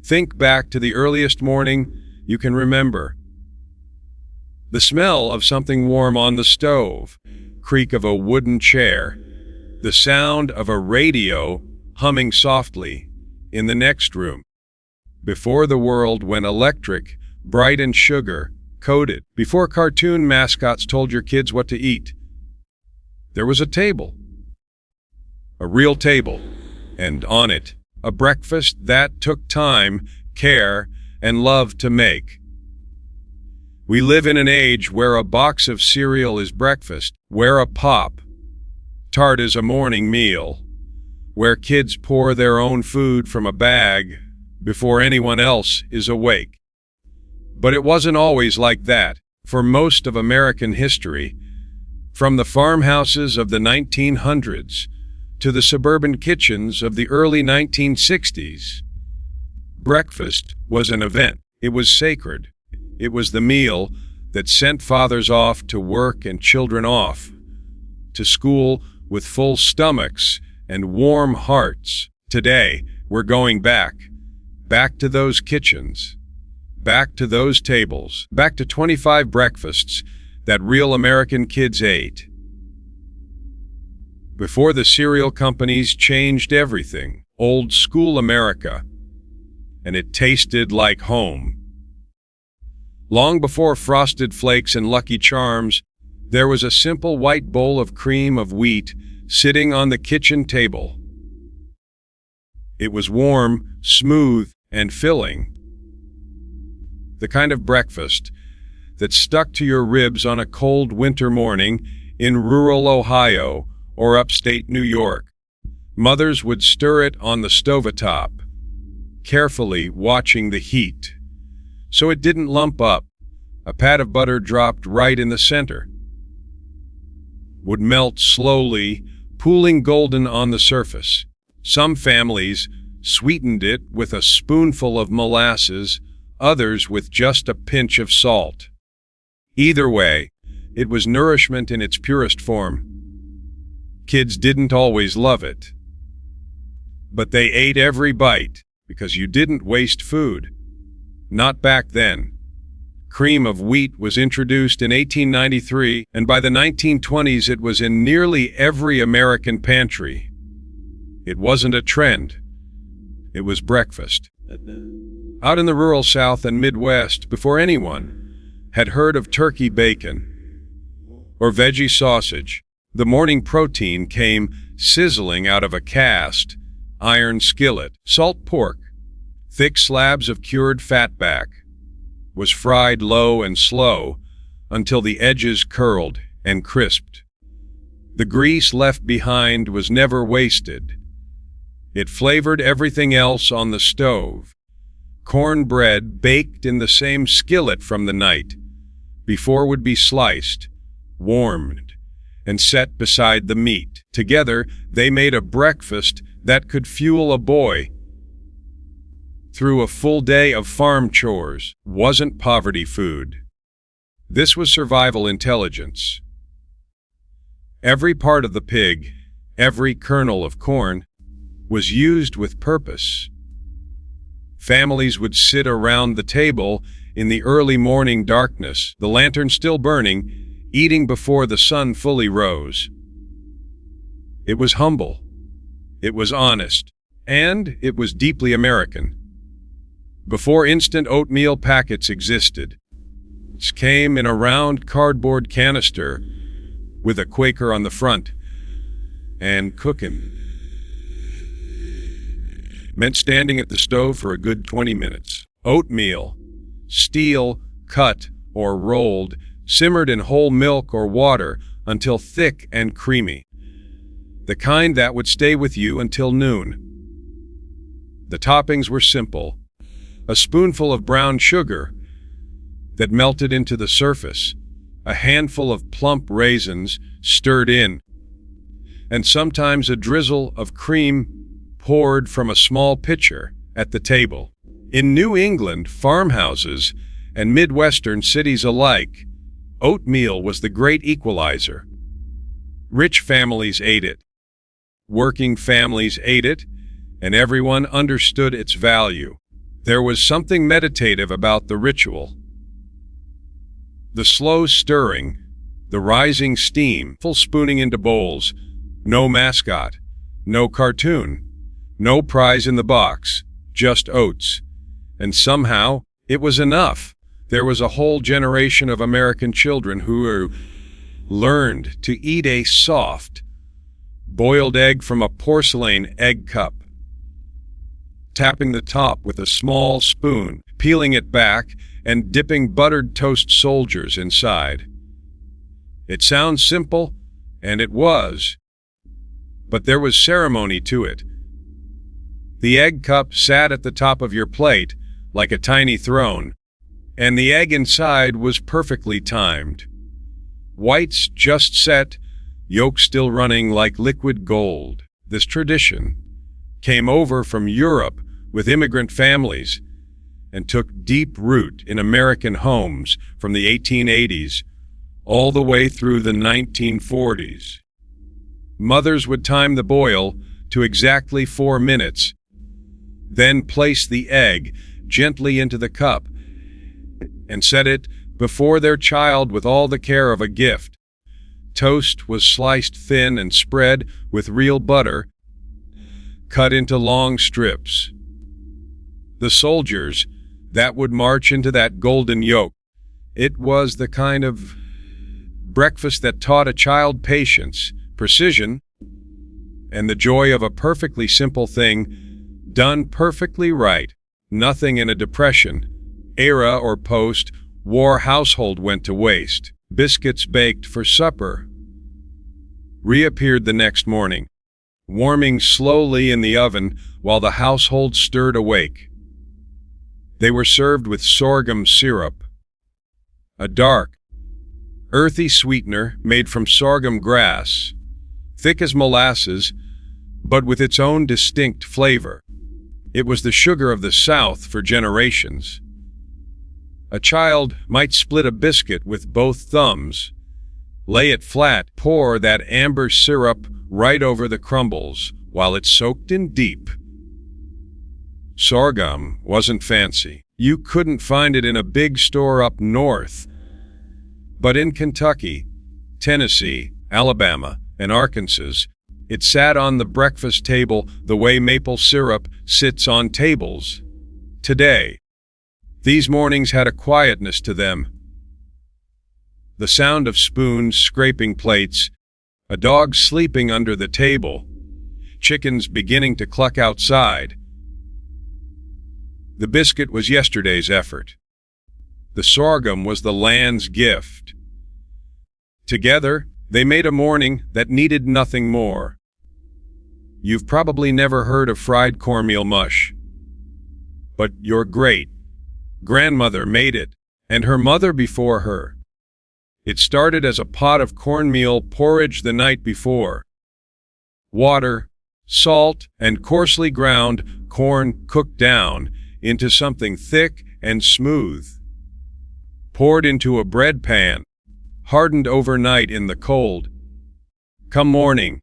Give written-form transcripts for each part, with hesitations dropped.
Think back to the earliest morning you can remember. The smell of something warm on the stove, creak of a wooden chair, the sound of a radio humming softly in the next room. Before the world went electric, bright and sugar-coated, before cartoon mascots told your kids what to eat, there was a table. A real table, and on it, a breakfast that took time, care, and love to make. We live in an age where a box of cereal is breakfast, where a Pop-Tart is a morning meal, where kids pour their own food from a bag before anyone else is awake. But it wasn't always like that. For most of American history, from the farmhouses of the 1900s to the suburban kitchens of the early 1960s, breakfast was an event. It was sacred. It was the meal that sent fathers off to work and children off to school with full stomachs and warm hearts. Today, we're going back to those kitchens, back to those tables, back to 25 breakfasts that real American kids ate. Before the cereal companies changed everything, old school America, and it tasted like home. Long before Frosted Flakes and Lucky Charms, there was a simple white bowl of cream of wheat sitting on the kitchen table. It was warm, smooth, and filling. The kind of breakfast that stuck to your ribs on a cold winter morning in rural Ohio or upstate New York. Mothers would stir it on the stovetop, carefully watching the heat, so it didn't lump up. A pat of butter dropped right in the center would melt slowly, pooling golden on the surface. Some families sweetened it with a spoonful of molasses, others with just a pinch of salt. Either way, it was nourishment in its purest form. Kids didn't always love it, but they ate every bite because you didn't waste food. Not back then. Cream of wheat was introduced in 1893, and by the 1920s it was in nearly every American pantry. It wasn't a trend. It was breakfast. Out in the rural South and Midwest, before anyone had heard of turkey bacon or veggie sausage, the morning protein came sizzling out of a cast iron skillet. Salt pork, thick slabs of cured fatback, was fried low and slow until the edges curled and crisped. The grease left behind was never wasted. It flavored everything else on the stove. Cornbread baked in the same skillet from the night before would be sliced, warmed, and set beside the meat. Together, they made a breakfast that could fuel a boy through a full day of farm chores. Wasn't poverty food. This was survival intelligence. Every part of the pig, every kernel of corn, was used with purpose. Families would sit around the table in the early morning darkness, the lantern still burning, eating before the sun fully rose. It was humble, it was honest, and it was deeply American. Before instant oatmeal packets existed, it came in a round cardboard canister with a Quaker on the front, and cooking meant standing at the stove for a good 20 minutes. Oatmeal, steel, cut, or rolled, simmered in whole milk or water until thick and creamy. The kind that would stay with you until noon. The toppings were simple. A spoonful of brown sugar that melted into the surface, a handful of plump raisins stirred in, and sometimes a drizzle of cream poured from a small pitcher at the table. In New England farmhouses and Midwestern cities alike, oatmeal was the great equalizer. Rich families ate it, working families ate it, and everyone understood its value. There was something meditative about the ritual. The slow stirring, the rising steam, full spooning into bowls, no mascot, no cartoon, no prize in the box, just oats. And somehow, it was enough. There was a whole generation of American children who learned to eat a soft, boiled egg from a porcelain egg cup, tapping the top with a small spoon, peeling it back, and dipping buttered toast soldiers inside. It sounds simple, and it was, but there was ceremony to it. The egg cup sat at the top of your plate like a tiny throne, and the egg inside was perfectly timed. Whites just set, yolk still running like liquid gold. This tradition came over from Europe with immigrant families and took deep root in American homes from the 1880s all the way through the 1940s. Mothers would time the boil to exactly 4 minutes, then place the egg gently into the cup and set it before their child with all the care of a gift. Toast was sliced thin and spread with real butter, cut into long strips. The soldiers that would march into that golden yolk, it was the kind of breakfast that taught a child patience, precision, and the joy of a perfectly simple thing done perfectly right. Nothing in a depression, era or post-war household went to waste. Biscuits baked for supper reappeared the next morning, warming slowly in the oven while the household stirred awake. They were served with sorghum syrup, a dark, earthy sweetener made from sorghum grass, thick as molasses, but with its own distinct flavor. It was the sugar of the South for generations. A child might split a biscuit with both thumbs, lay it flat, pour that amber syrup right over the crumbles while it soaked in deep. Sorghum wasn't fancy. You couldn't find it in a big store up north. But in Kentucky, Tennessee, Alabama, and Arkansas, it sat on the breakfast table the way maple syrup sits on tables today. These mornings had a quietness to them. The sound of spoons scraping plates, a dog sleeping under the table, chickens beginning to cluck outside. The biscuit was yesterday's effort. The sorghum was the land's gift. Together, they made a morning that needed nothing more. You've probably never heard of fried cornmeal mush, but your great-grandmother made it, and her mother before her. It started as a pot of cornmeal porridge the night before. Water, salt, and coarsely ground corn cooked down into something thick and smooth. Poured into a bread pan, hardened overnight in the cold. Come morning,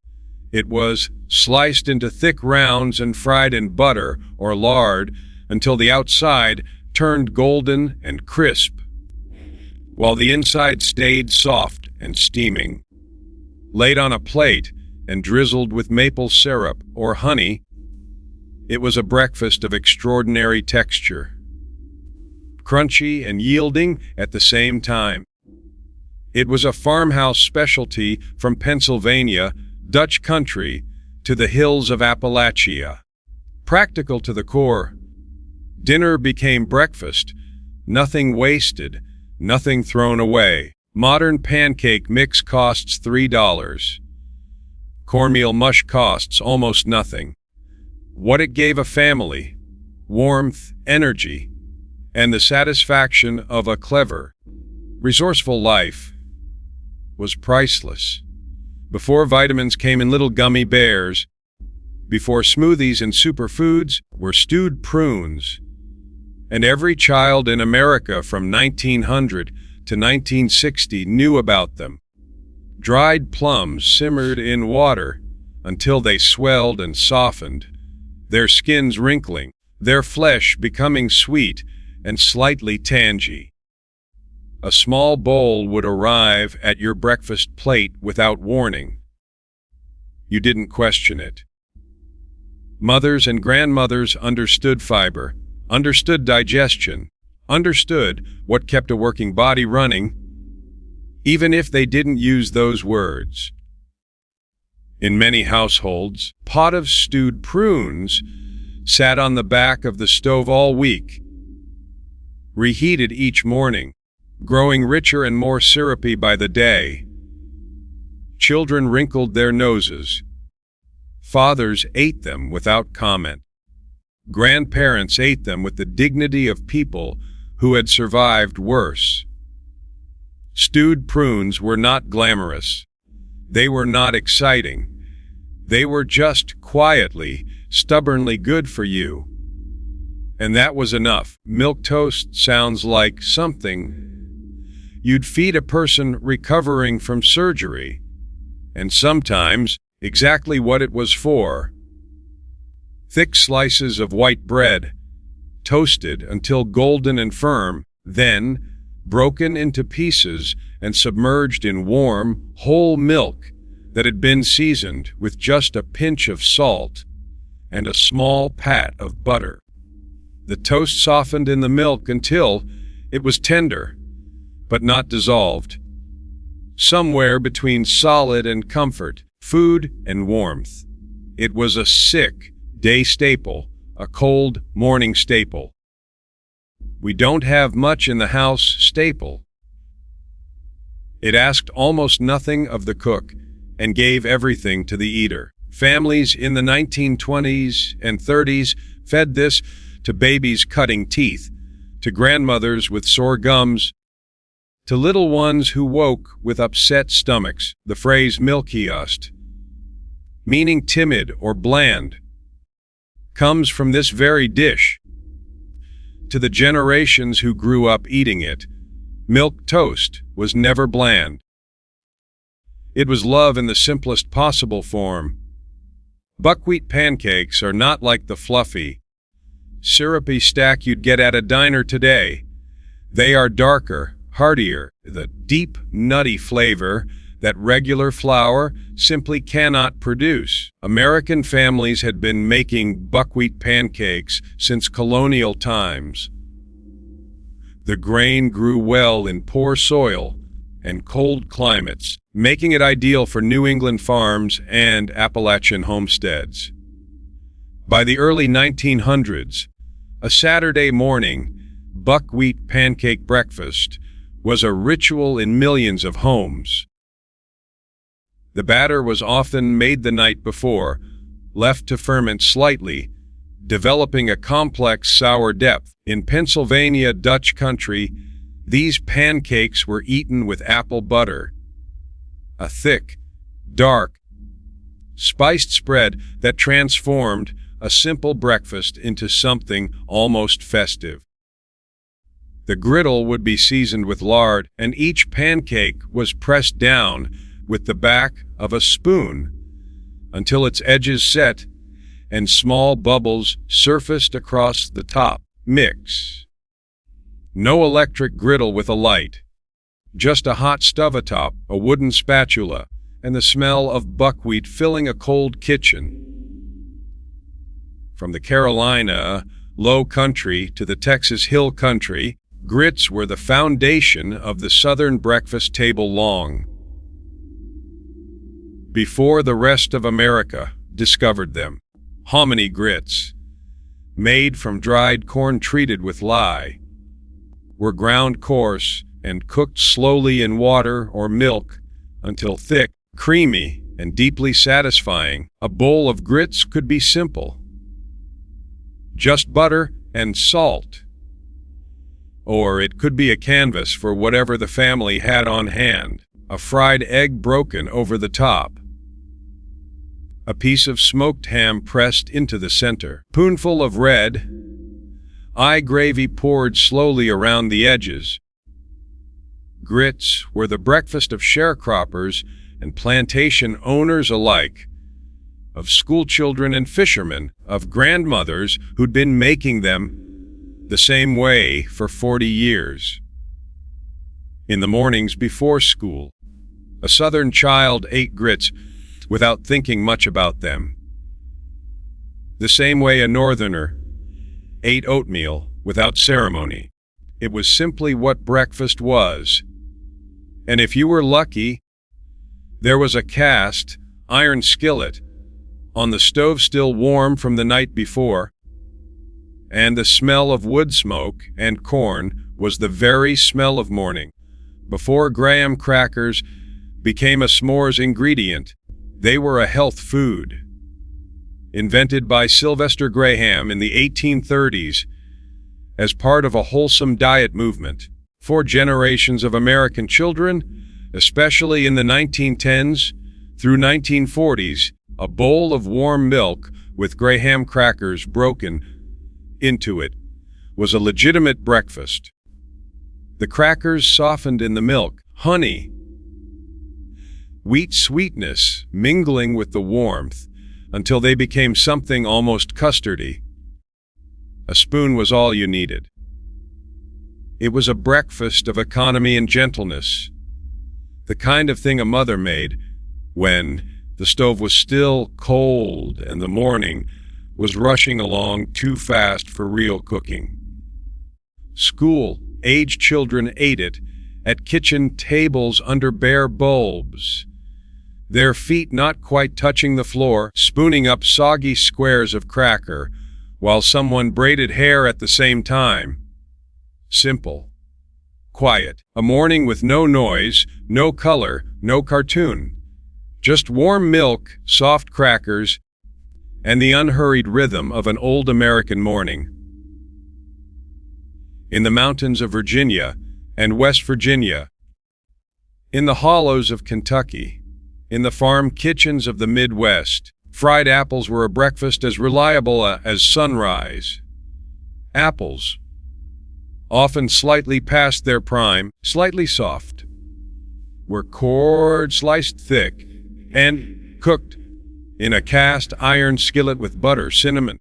it was sliced into thick rounds and fried in butter or lard until the outside turned golden and crisp, while the inside stayed soft and steaming. Laid on a plate and drizzled with maple syrup or honey, it was a breakfast of extraordinary texture, crunchy and yielding at the same time. It was a farmhouse specialty from Pennsylvania, Dutch country, to the hills of Appalachia. Practical to the core, dinner became breakfast, nothing wasted, nothing thrown away. Modern pancake mix costs $3. Cornmeal mush costs almost nothing. What it gave a family, warmth, energy, and the satisfaction of a clever, resourceful life, was priceless. Before vitamins came in little gummy bears, before smoothies and superfoods were stewed prunes, and every child in America from 1900 to 1960 knew about them. Dried plums simmered in water until they swelled and softened, their skins wrinkling, their flesh becoming sweet and slightly tangy. A small bowl would arrive at your breakfast plate without warning. You didn't question it. Mothers and grandmothers understood fiber, understood digestion, understood what kept a working body running, even if they didn't use those words. In many households, a pot of stewed prunes sat on the back of the stove all week, reheated each morning, growing richer and more syrupy by the day. Children wrinkled their noses. Fathers ate them without comment. Grandparents ate them with the dignity of people who had survived worse. Stewed prunes were not glamorous. They were not exciting. They were just quietly, stubbornly good for you. And that was enough. Milk toast sounds like something you'd feed a person recovering from surgery, and sometimes exactly what it was for. Thick slices of white bread, toasted until golden and firm, then broken into pieces and submerged in warm, whole milk that had been seasoned with just a pinch of salt and a small pat of butter. The toast softened in the milk until it was tender, but not dissolved. Somewhere between solid and comfort, food and warmth. It was a sick day staple, a cold morning staple. We don't have much in the house staple. It asked almost nothing of the cook and gave everything to the eater. Families in the 1920s and 30s fed this to babies cutting teeth, to grandmothers with sore gums, to little ones who woke with upset stomachs. The phrase milqueost, meaning timid or bland, comes from this very dish. To the generations who grew up eating it, milk toast was never bland. It was love in the simplest possible form. Buckwheat pancakes are not like the fluffy, syrupy stack you'd get at a diner today. They are darker, heartier, the deep, nutty flavor that regular flour simply cannot produce. American families had been making buckwheat pancakes since colonial times. The grain grew well in poor soil and cold climates, making it ideal for New England farms and Appalachian homesteads. By the early 1900s, a Saturday morning buckwheat pancake breakfast was a ritual in millions of homes. The batter was often made the night before, left to ferment slightly, developing a complex sour depth. In Pennsylvania Dutch country, these pancakes were eaten with apple butter, a thick, dark, spiced spread that transformed a simple breakfast into something almost festive. The griddle would be seasoned with lard, and each pancake was pressed down with the back of a spoon until its edges set and small bubbles surfaced across the top. Mix. No electric griddle with a light. Just a hot stove atop, a wooden spatula, and the smell of buckwheat filling a cold kitchen. From the Carolina low country to the Texas hill country, grits were the foundation of the Southern breakfast table long before the rest of America discovered them. Hominy grits, made from dried corn treated with lye, were ground coarse and cooked slowly in water or milk until thick, creamy, and deeply satisfying. A bowl of grits could be simple. Just butter and salt. Or it could be a canvas for whatever the family had on hand. A fried egg broken over the top. A piece of smoked ham pressed into the center. Spoonful of red eye gravy poured slowly around the edges. Grits were the breakfast of sharecroppers and plantation owners alike, of schoolchildren and fishermen, of grandmothers who'd been making them the same way for 40 years. In the mornings before school, a Southern child ate grits without thinking much about them, the same way a Northerner ate oatmeal without ceremony. It was simply what breakfast was. And if you were lucky, there was a cast iron skillet on the stove still warm from the night before, and the smell of wood smoke and corn was the very smell of morning. Before graham crackers became a s'mores ingredient, they were a health food. Invented by Sylvester Graham in the 1830s as part of a wholesome diet movement for generations of American children, especially in the 1910s through 1940s, a bowl of warm milk with Graham crackers broken into it was a legitimate breakfast. The crackers softened in the milk, honey, wheat sweetness mingling with the warmth until they became something almost custardy. A spoon was all you needed. It was a breakfast of economy and gentleness, the kind of thing a mother made when the stove was still cold and the morning was rushing along too fast for real cooking. School-aged children ate it at kitchen tables under bare bulbs, their feet not quite touching the floor, spooning up soggy squares of cracker while someone braided hair at the same time. Simple, quiet, a morning with no noise, no color, no cartoon. Just warm milk, soft crackers, and the unhurried rhythm of an old American morning. In the mountains of Virginia and West Virginia, in the hollows of Kentucky, in the farm kitchens of the Midwest, fried apples were a breakfast as reliable as sunrise. Apples, often slightly past their prime, slightly soft, were cored, sliced thick, and cooked in a cast iron skillet with butter, cinnamon,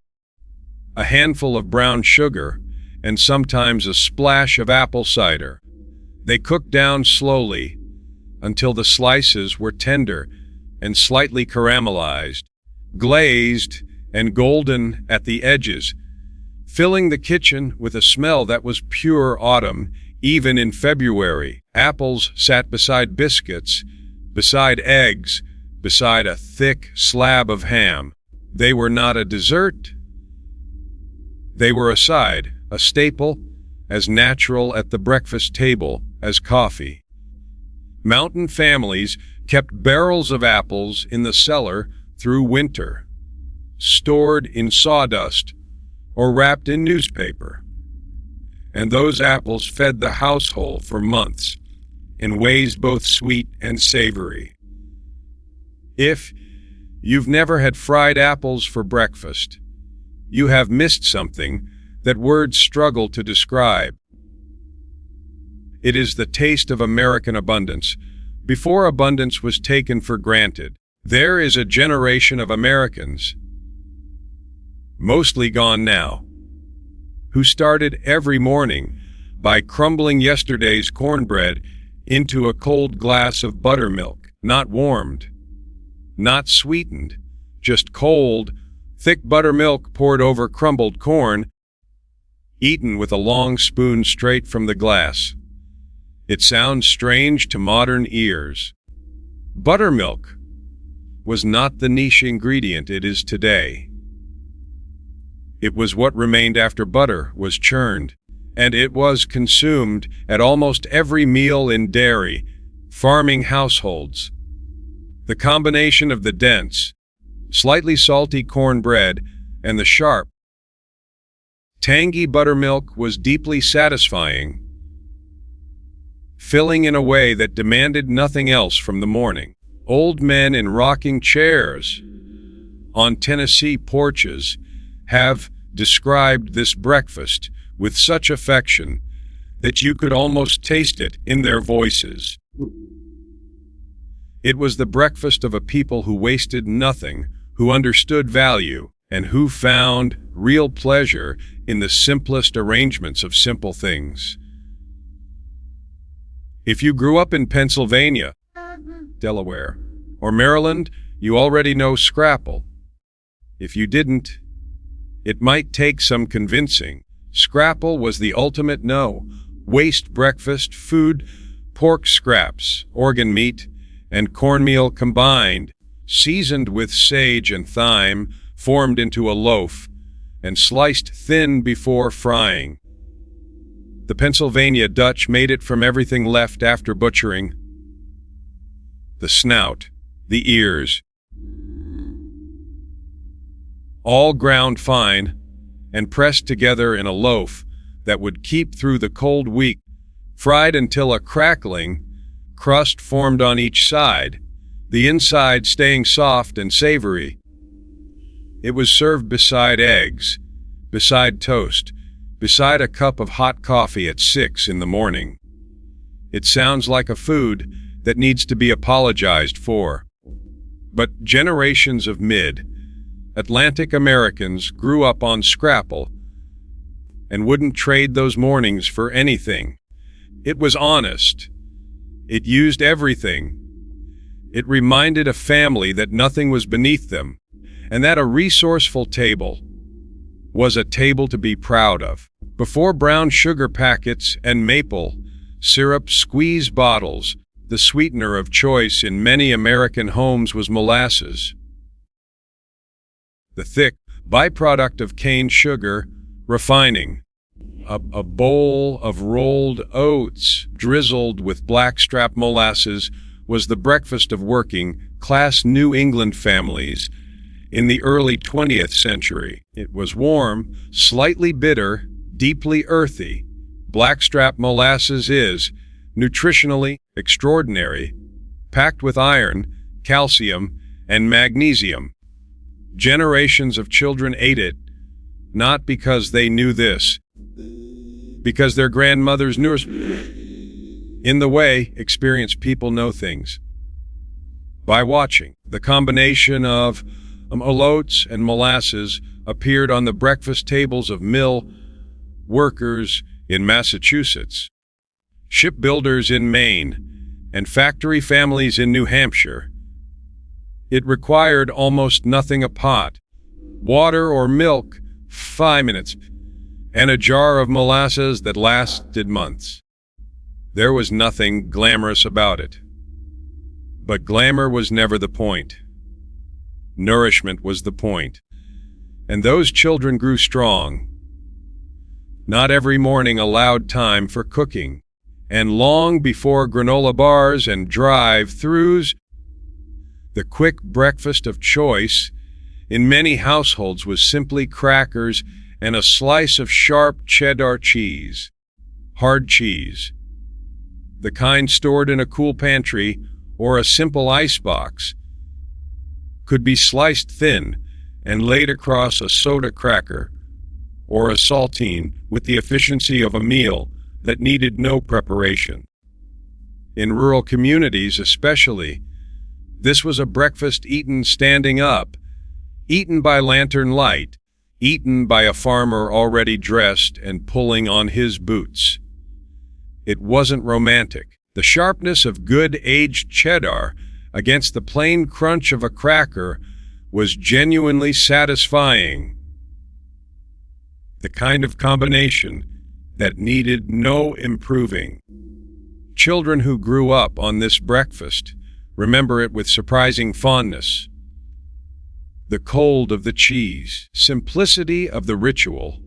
a handful of brown sugar, and sometimes a splash of apple cider. They cooked down slowly until the slices were tender and slightly caramelized, glazed and golden at the edges, filling the kitchen with a smell that was pure autumn, even in February. Apples sat beside biscuits, beside eggs, beside a thick slab of ham. They were not a dessert. They were a side, a staple, as natural at the breakfast table as coffee. Mountain families kept barrels of apples in the cellar through winter, stored in sawdust or wrapped in newspaper. And those apples fed the household for months in ways both sweet and savory. If you've never had fried apples for breakfast, you have missed something that words struggle to describe. It is the taste of American abundance, before abundance was taken for granted. There is a generation of Americans, mostly gone now, who started every morning by crumbling yesterday's cornbread into a cold glass of buttermilk, not warmed, not sweetened, just cold, thick buttermilk poured over crumbled corn, eaten with a long spoon straight from the glass. It sounds strange to modern ears. Buttermilk was not the niche ingredient it is today. It was what remained after butter was churned, and it was consumed at almost every meal in dairy, farming households. The combination of the dense, slightly salty cornbread and the sharp, tangy buttermilk was deeply satisfying, filling in a way that demanded nothing else from the morning. Old men in rocking chairs on Tennessee porches have described this breakfast with such affection that you could almost taste it in their voices. It was the breakfast of a people who wasted nothing, who understood value, and who found real pleasure in the simplest arrangements of simple things. If you grew up in Pennsylvania, Delaware, or Maryland, you already know scrapple. If you didn't, it might take some convincing. Scrapple was the ultimate no-waste breakfast food, pork scraps, organ meat, and cornmeal combined, seasoned with sage and thyme, formed into a loaf, and sliced thin before frying. The Pennsylvania Dutch made it from everything left after butchering: the snout, the ears, all ground fine and pressed together in a loaf that would keep through the cold week, fried until a crackling crust formed on each side, the inside staying soft and savory. It was served beside eggs, beside toast, beside a cup of hot coffee at 6 in the morning. It sounds like a food that needs to be apologized for. But generations of mid-Atlantic Americans grew up on scrapple and wouldn't trade those mornings for anything. It was honest. It used everything. It reminded a family that nothing was beneath them, and that a resourceful table was a table to be proud of. Before brown sugar packets and maple syrup squeeze bottles, the sweetener of choice in many American homes was molasses, the thick byproduct of cane sugar refining. A bowl of rolled oats drizzled with blackstrap molasses was the breakfast of working-class New England families in the early 20th century. It was warm, slightly bitter, deeply earthy. Blackstrap molasses is nutritionally extraordinary, packed with iron, calcium, and magnesium. Generations of children ate it, not because they knew this, because their grandmothers knew it. In the way experienced people know things. By watching, the combination of oats and molasses appeared on the breakfast tables of mill workers in Massachusetts, shipbuilders in Maine, and factory families in New Hampshire. It required almost nothing: a pot, water or milk, 5 minutes, and a jar of molasses that lasted months. There was nothing glamorous about it. But glamour was never the point. Nourishment was the point. And those children grew strong. Not every morning allowed time for cooking, and long before granola bars and drive-thrus, the quick breakfast of choice in many households was simply crackers and a slice of sharp cheddar cheese, hard cheese, the kind stored in a cool pantry or a simple icebox, could be sliced thin and laid across a soda cracker or a saltine with the efficiency of a meal that needed no preparation. In rural communities especially, this was a breakfast eaten standing up, eaten by lantern light, eaten by a farmer already dressed and pulling on his boots. It wasn't romantic. The sharpness of good aged cheddar against the plain crunch of a cracker was genuinely satisfying. The kind of combination that needed no improving. Children who grew up on this breakfast remember it with surprising fondness. The cold of the cheese, simplicity of the ritual,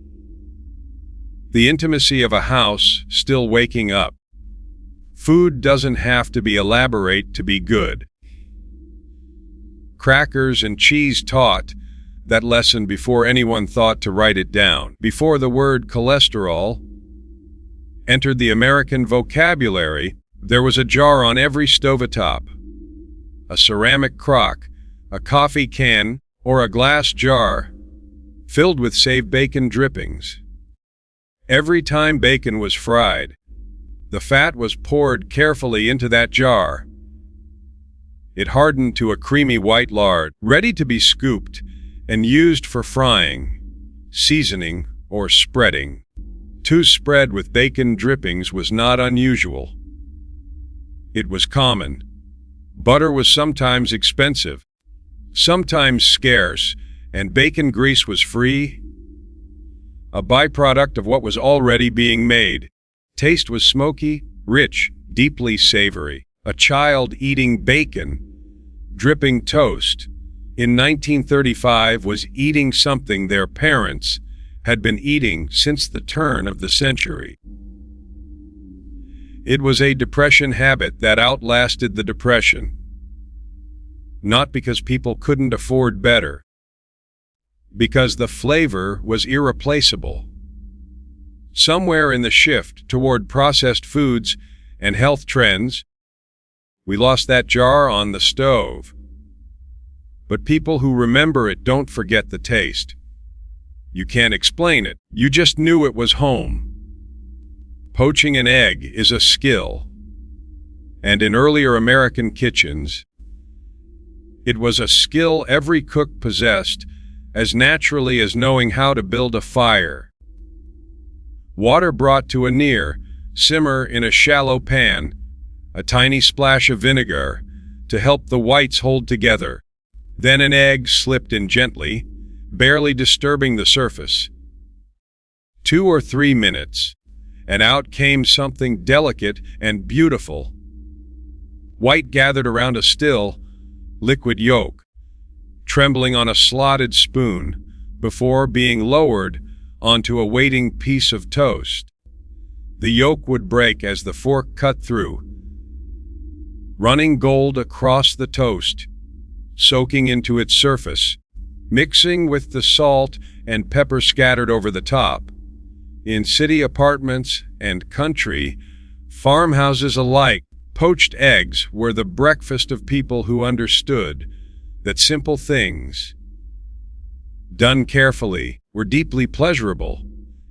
the intimacy of a house still waking up. Food doesn't have to be elaborate to be good. Crackers and cheese taught that lesson before anyone thought to write it down, before the word cholesterol entered the American vocabulary. There was a jar on every stovetop, a ceramic crock, a coffee can, or a glass jar filled with saved bacon drippings. Every time bacon was fried, the fat was poured carefully into that jar. It hardened to a creamy white lard, ready to be scooped and used for frying, seasoning, or spreading. To spread with bacon drippings was not unusual. It was common. Butter was sometimes expensive, sometimes scarce, and bacon grease was free, a byproduct of what was already being made. Taste was smoky, rich, deeply savory. A child eating bacon, dripping toast, in 1935 was eating something their parents had been eating since the turn of the century. It was a Depression habit that outlasted the Depression. Not because people couldn't afford better, because the flavor was irreplaceable. Somewhere in the shift toward processed foods and health trends, we lost that jar on the stove. But people who remember it don't forget the taste. You can't explain it. You just knew it was home. Poaching an egg is a skill. And in earlier American kitchens, it was a skill every cook possessed as naturally as knowing how to build a fire. Water brought to a near simmer in a shallow pan, a tiny splash of vinegar to help the whites hold together. Then an egg slipped in gently, barely disturbing the surface. 2 or 3 minutes, and out came something delicate and beautiful. White gathered around a still, liquid yolk, trembling on a slotted spoon before being lowered onto a waiting piece of toast. The yolk would break as the fork cut through, running gold across the toast, soaking into its surface, mixing with the salt and pepper scattered over the top. In city apartments and country farmhouses alike, poached eggs were the breakfast of people who understood that simple things, done carefully, were deeply pleasurable.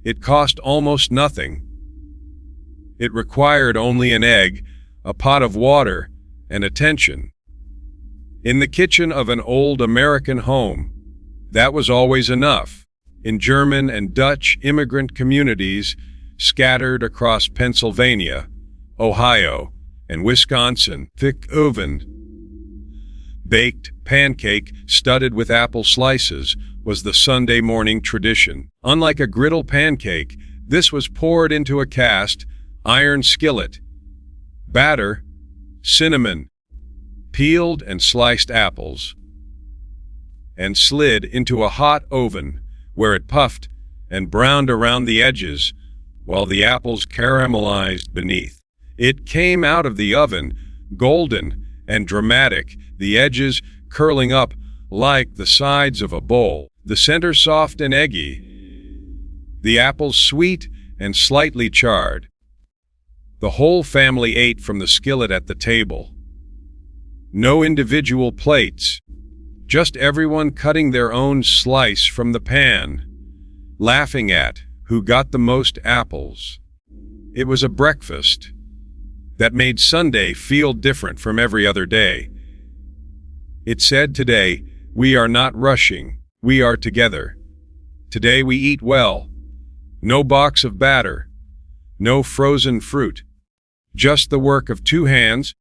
It cost almost nothing. It required only an egg, a pot of water, and attention. In the kitchen of an old American home, that was always enough. In German and Dutch immigrant communities scattered across Pennsylvania, Ohio, and Wisconsin, thick oven, baked pancake studded with apple slices was the Sunday morning tradition. Unlike a griddle pancake, this was poured into a cast iron skillet. Batter, cinnamon, peeled and sliced apples, and slid into a hot oven where it puffed and browned around the edges while the apples caramelized beneath. It came out of the oven golden and dramatic, the edges curling up like the sides of a bowl, the center soft and eggy, the apples sweet and slightly charred. The whole family ate from the skillet at the table. No individual plates, just everyone cutting their own slice from the pan, laughing at who got the most apples. It was a breakfast that made Sunday feel different from every other day. It said, today, we are not rushing, we are together. Today we eat well. No box of batter, no frozen fruit, just the work of 2 hands,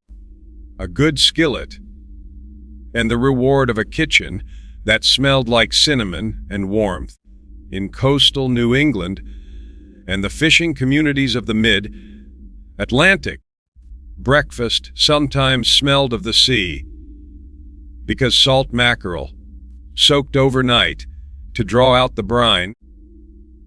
a good skillet, and the reward of a kitchen that smelled like cinnamon and warmth. In coastal New England and the fishing communities of the mid-Atlantic, breakfast sometimes smelled of the sea, because salt mackerel, soaked overnight to draw out the brine,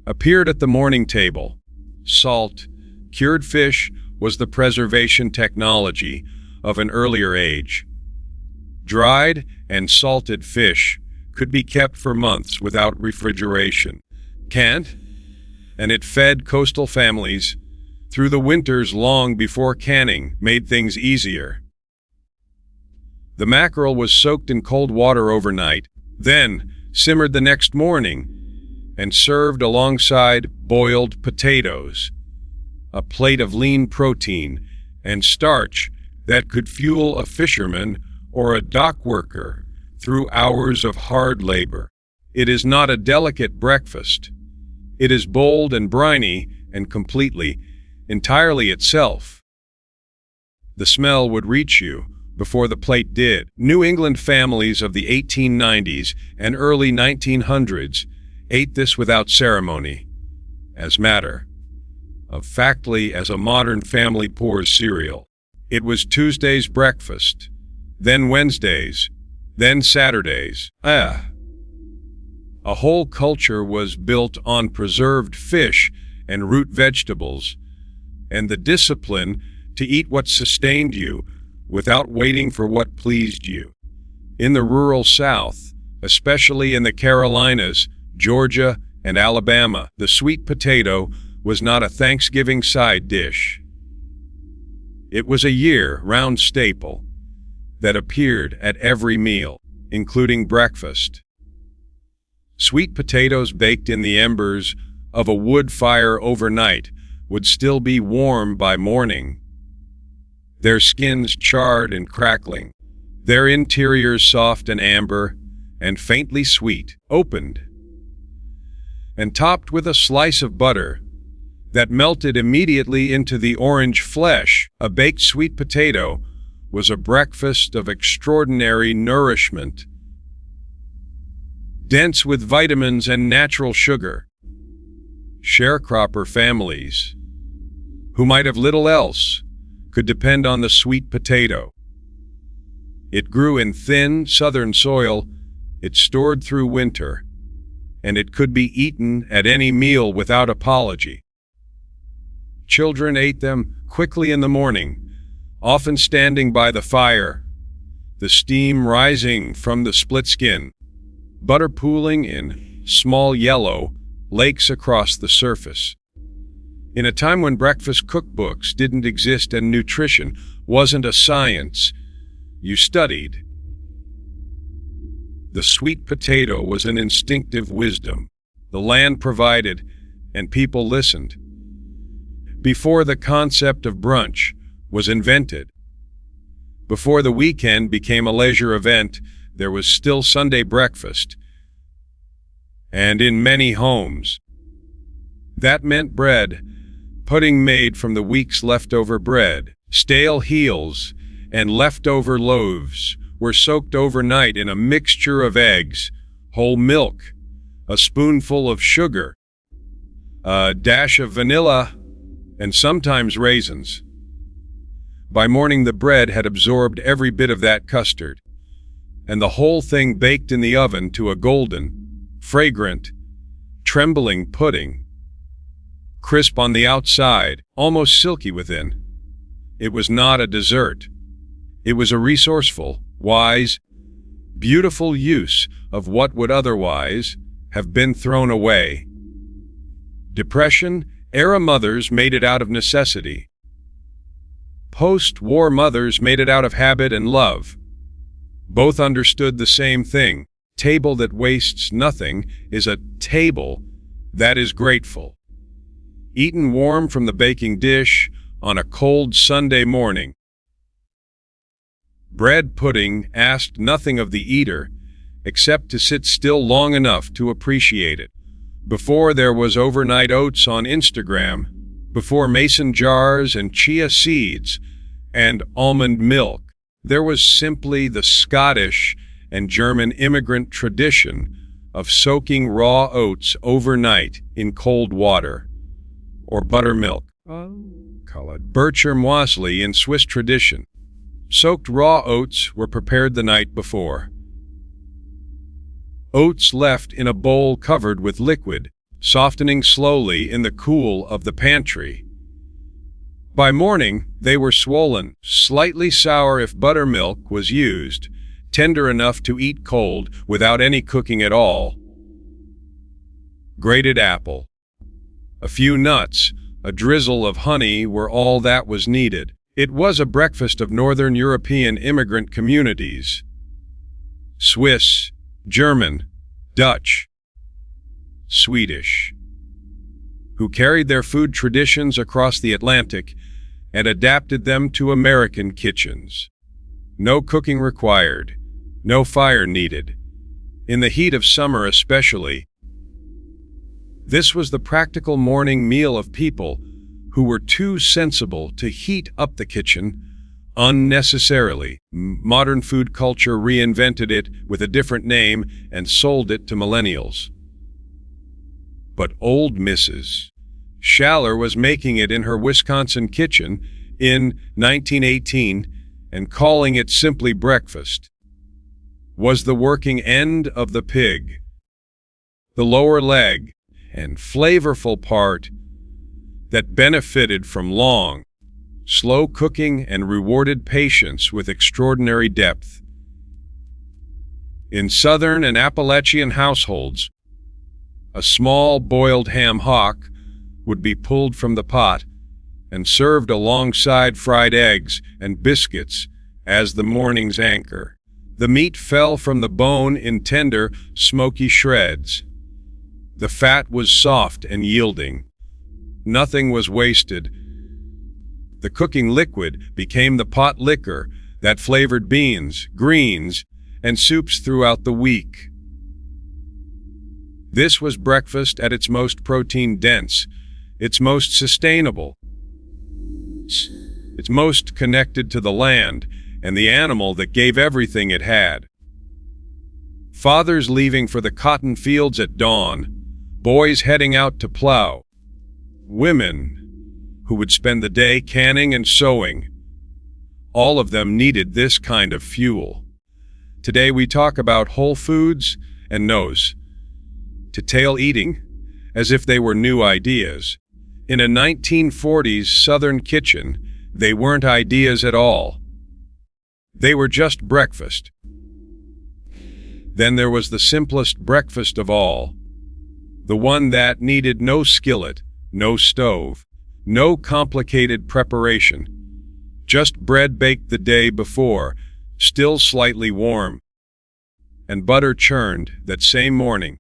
appeared at the morning table. Salt, cured fish was the preservation technology of an earlier age. Dried and salted fish could be kept for months without refrigeration. Canned, and it fed coastal families through the winters long before canning made things easier. The mackerel was soaked in cold water overnight, then simmered the next morning, and served alongside boiled potatoes, a plate of lean protein and starch that could fuel a fisherman or a dock worker through hours of hard labor. It is not a delicate breakfast. It is bold and briny and entirely itself. The smell would reach you before the plate did. New England families of the 1890s and early 1900s ate this without ceremony, as matter of factly as a modern family pours cereal. It was Tuesday's breakfast, then Wednesday's, then Saturday's. A whole culture was built on preserved fish and root vegetables, and the discipline to eat what sustained you without waiting for what pleased you. In the rural South, especially in the Carolinas, Georgia, and Alabama, the sweet potato was not a Thanksgiving side dish. It was a year-round staple that appeared at every meal, including breakfast. Sweet potatoes baked in the embers of a wood fire overnight would still be warm by morning, their skins charred and crackling, their interiors soft and amber and faintly sweet, opened and topped with a slice of butter that melted immediately into the orange flesh. A baked sweet potato was a breakfast of extraordinary nourishment, dense with vitamins and natural sugar. Sharecropper families, who might have little else, could depend on the sweet potato. It grew in thin, southern soil, it stored through winter, and it could be eaten at any meal without apology. Children ate them quickly in the morning, often standing by the fire, the steam rising from the split skin, butter pooling in small yellow lakes across the surface. In a time when breakfast cookbooks didn't exist and nutrition wasn't a science you studied, the sweet potato was an instinctive wisdom. The land provided, and people listened. Before the concept of brunch was invented, before the weekend became a leisure event, there was still Sunday breakfast. And in many homes, that meant bread, pudding made from the week's leftover bread. Stale heels and leftover loaves were soaked overnight in a mixture of eggs, whole milk, a spoonful of sugar, a dash of vanilla, and sometimes raisins. By morning the bread had absorbed every bit of that custard, and the whole thing baked in the oven to a golden, fragrant, trembling pudding, crisp on the outside, almost silky within. It was not a dessert. It was a resourceful, wise, beautiful use of what would otherwise have been thrown away. Depression-era mothers made it out of necessity. Post-war mothers made it out of habit and love. Both understood the same thing. Table that wastes nothing is a table that is grateful. Eaten warm from the baking dish on a cold Sunday morning. Bread pudding asked nothing of the eater except to sit still long enough to appreciate it. Before there was overnight oats on Instagram, before mason jars and chia seeds and almond milk, there was simply the Scottish and German immigrant tradition of soaking raw oats overnight in cold water or buttermilk. Bircher muesli in Swiss tradition. Soaked raw oats were prepared the night before. Oats left in a bowl covered with liquid, softening slowly in the cool of the pantry. By morning, they were swollen, slightly sour if buttermilk was used, tender enough to eat cold without any cooking at all. Grated apple, a few nuts, a drizzle of honey were all that was needed. It was a breakfast of Northern European immigrant communities. Swiss, German, Dutch, Swedish, who carried their food traditions across the Atlantic and adapted them to American kitchens. No cooking required, no fire needed. In the heat of summer especially, this was the practical morning meal of people who were too sensible to heat up the kitchen unnecessarily. Modern food culture reinvented it with a different name and sold it to millennials. But old Mrs. Schaller was making it in her Wisconsin kitchen in 1918 and calling it simply breakfast. Was the working end of the pig, the lower leg and flavorful part that benefited from long, slow cooking and rewarded patience with extraordinary depth. In Southern and Appalachian households, a small boiled ham hock would be pulled from the pot and served alongside fried eggs and biscuits as the morning's anchor. The meat fell from the bone in tender, smoky shreds. The fat was soft and yielding. Nothing was wasted. The cooking liquid became the pot liquor that flavored beans, greens, and soups throughout the week. This was breakfast at its most protein-dense, its most sustainable, its most connected to the land and the animal that gave everything it had. Fathers leaving for the cotton fields at dawn, boys heading out to plow, women who would spend the day canning and sewing. All of them needed this kind of fuel. Today we talk about whole foods and nose-to-tail eating as if they were new ideas. In a 1940s Southern kitchen, they weren't ideas at all. They were just breakfast. Then there was the simplest breakfast of all, the one that needed no skillet, no stove, no complicated preparation, just bread baked the day before, still slightly warm, and butter churned that same morning.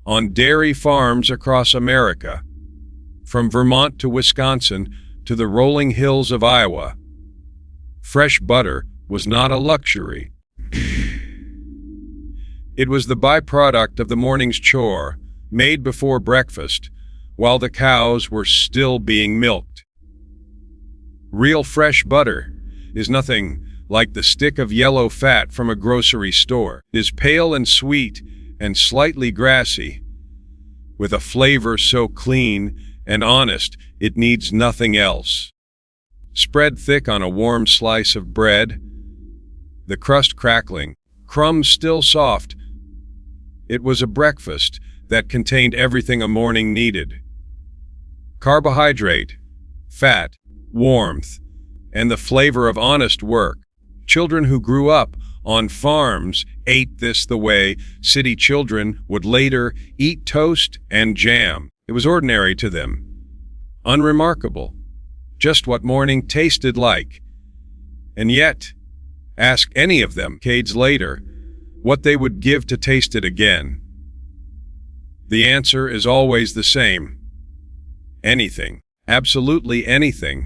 On dairy farms across America, from Vermont to Wisconsin to the rolling hills of Iowa, fresh butter was not a luxury. It was the byproduct of the morning's chore, made before breakfast, while the cows were still being milked. Real fresh butter is nothing like the stick of yellow fat from a grocery store. It is pale and sweet and slightly grassy, with a flavor so clean and honest it needs nothing else. Spread thick on a warm slice of bread, the crust crackling, crumbs still soft, it was a breakfast that contained everything a morning needed. Carbohydrate, fat, warmth, and the flavor of honest work. Children who grew up on farms ate this the way city children would later eat toast and jam. It was ordinary to them, unremarkable, just what morning tasted like. And yet, ask any of them decades later what they would give to taste it again. The answer is always the same. Anything, absolutely anything.